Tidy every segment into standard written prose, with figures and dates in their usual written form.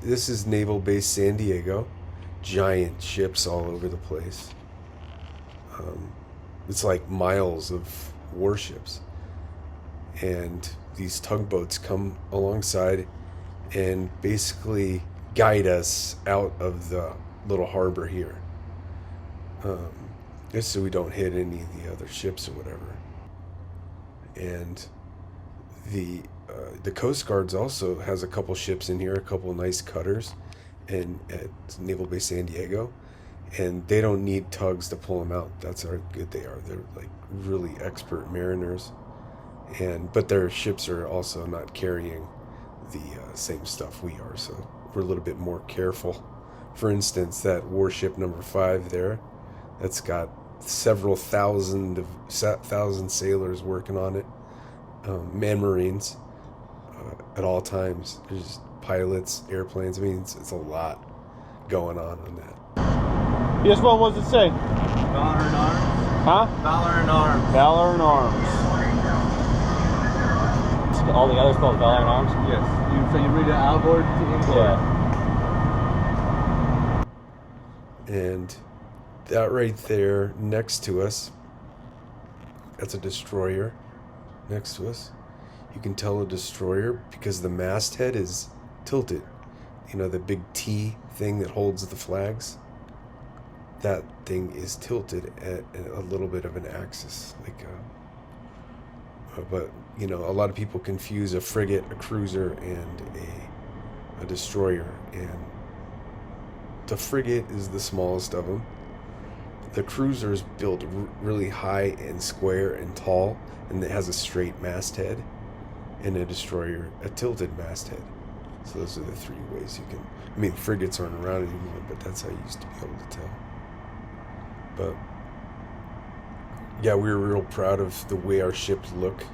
this is Naval Base San Diego. Giant ships all over the place. It's like miles of warships. And these tugboats come alongside and basically guide us out of the little harbor here. Just so we don't hit any of the other ships or whatever. And the Coast Guard's also has a couple ships in here, a couple nice cutters, and at Naval Base San Diego, and they don't need tugs to pull them out. That's how good they are. They're like really expert mariners, but their ships are also not carrying the same stuff we are, so we're a little bit more careful. For instance, that warship number 5 there, that's got several thousand sailors working on it, Marines, at all times. There's pilots, airplanes. I mean, it's a lot going on that. Yes, what was it say? Valor in arms. Huh? Valor in arms. Valor in arms. All the others spelled Valor in arms? Yes. So you read it outboard to inboard. Yeah. And that right there next to us, that's a destroyer next to us. You can tell a destroyer because the masthead is tilted. You know, the big T thing that holds the flags? That thing is tilted at a little bit of an axis. But, you know, a lot of people confuse a frigate, a cruiser, and a destroyer. And the frigate is the smallest of them. The cruiser is built really high and square and tall, and it has a straight masthead, and a destroyer, a tilted masthead. So those are the 3 ways you can... I mean, frigates aren't around anymore, but that's how you used to be able to tell. But, yeah, we were real proud of the way our ship looked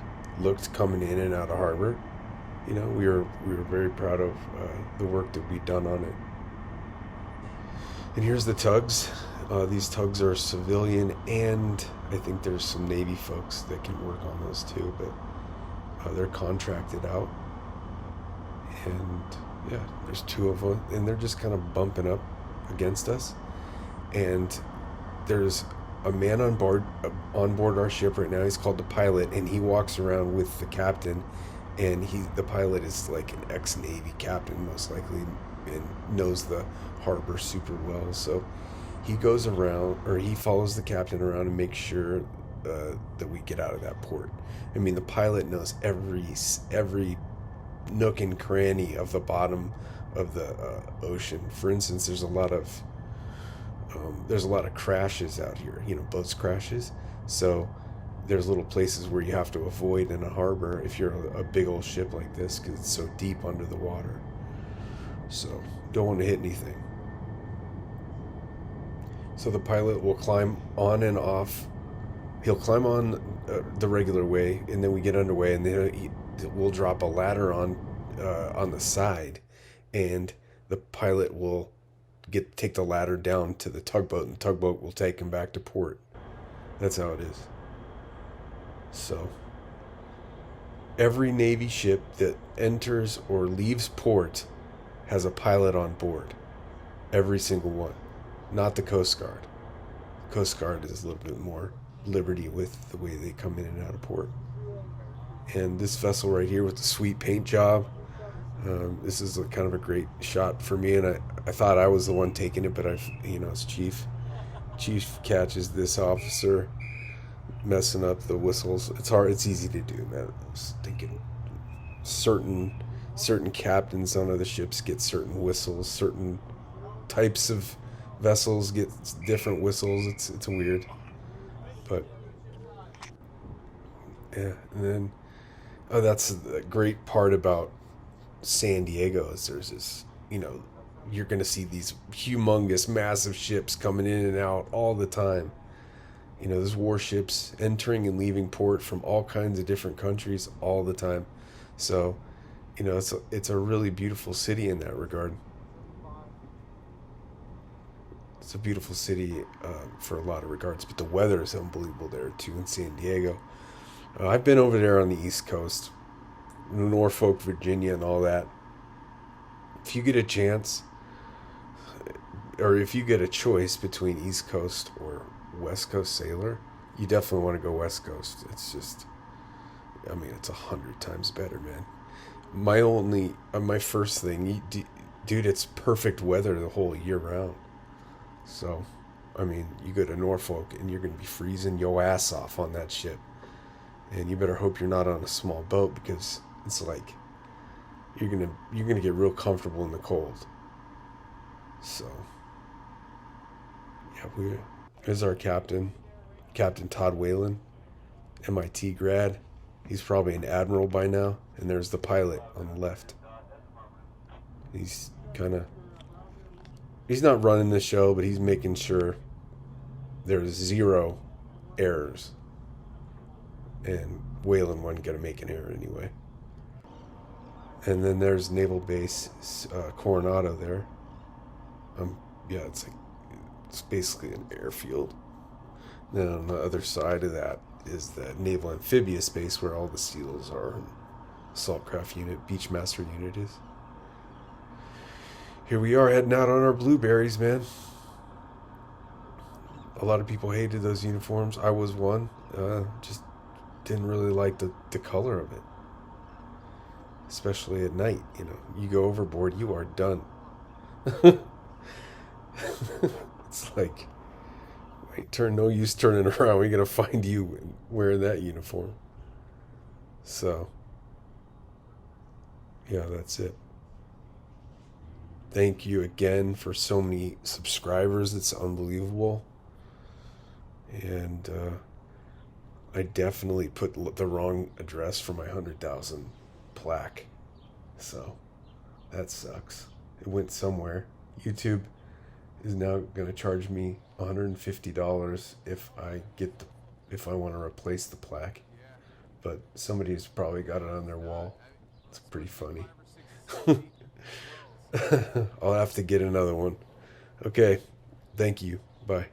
coming in and out of harbor. You know, we were very proud of the work that we'd done on it. And here's the tugs. These tugs are civilian, and I think there's some Navy folks that can work on those too, but they're contracted out. And yeah, there's 2 of them, and they're just kind of bumping up against us. And there's a man on board our ship right now. He's called the pilot, and he walks around with the captain, and the pilot is like an ex-Navy captain most likely, and knows the harbor super well. So he goes around, or he follows the captain around and makes sure that we get out of that port. I mean, the pilot knows every nook and cranny of the bottom of the ocean. For instance, there's a lot of crashes out here, you know, boats crashes. So there's little places where you have to avoid in a harbor if you're a big old ship like this, because it's so deep under the water. So don't want to hit anything. So the pilot will climb on and off. He'll climb on the regular way, and then we get underway, and then we'll drop a ladder on the side, and the pilot will take the ladder down to the tugboat, and the tugboat will take him back to port. That's how it is. So every Navy ship that enters or leaves port has a pilot on board. Every single one. Not the Coast Guard. The Coast Guard is a little bit more liberty with the way they come in and out of port. And this vessel right here with the sweet paint job, this is kind of a great shot for me, and I thought I was the one taking it, but it's Chief catches this officer messing up the whistles. It's easy to do, man. I was thinking certain captains on other ships get certain whistles, certain types of vessels get different whistles. It's weird, but yeah. And then that's the great part about San Diego is there's this, you're going to see these humongous, massive ships coming in and out all the time. There's warships entering and leaving port from all kinds of different countries all the time. So, it's a really beautiful city in that regard. It's a beautiful city for a lot of regards, but the weather is unbelievable there too in San Diego. I've been over there on the East Coast, Norfolk, Virginia, and all that if you get a chance, or if you get a choice between East Coast or West Coast sailor, you definitely want to go West Coast. It's just, I mean, it's 100 times better, man. My first thing, dude, it's perfect weather the whole year round. So, I mean, you go to Norfolk and you're going to be freezing your ass off on that ship. And you better hope you're not on a small boat, because it's like you're gonna get real comfortable in the cold. So yeah, here's our captain, Captain Todd Whalen, MIT grad. He's probably an admiral by now. And there's the pilot on the left. He's not running the show, but he's making sure there's zero errors. And Whalen wasn't going to make an error anyway. And then there's Naval Base Coronado there. Yeah, it's basically an airfield. Then on the other side of that is the Naval Amphibious Base, where all the SEALs are, and Assault Craft Unit, Beachmaster Unit is. Here we are heading out on our blueberries, man. A lot of people hated those uniforms. I was one. Just didn't really like the color of it. Especially at night, you know. You go overboard, you are done. It's like, no use turning around. We're going to find you wearing that uniform. So, yeah, that's it. Thank you again for so many subscribers. It's unbelievable. And I definitely put the wrong address for my 100,000 plaque. So that sucks. It went somewhere. YouTube is now going to charge me $150 if I want to replace the plaque. But somebody's probably got it on their wall. It's pretty funny. I'll have to get another one. Okay. Thank you. Bye.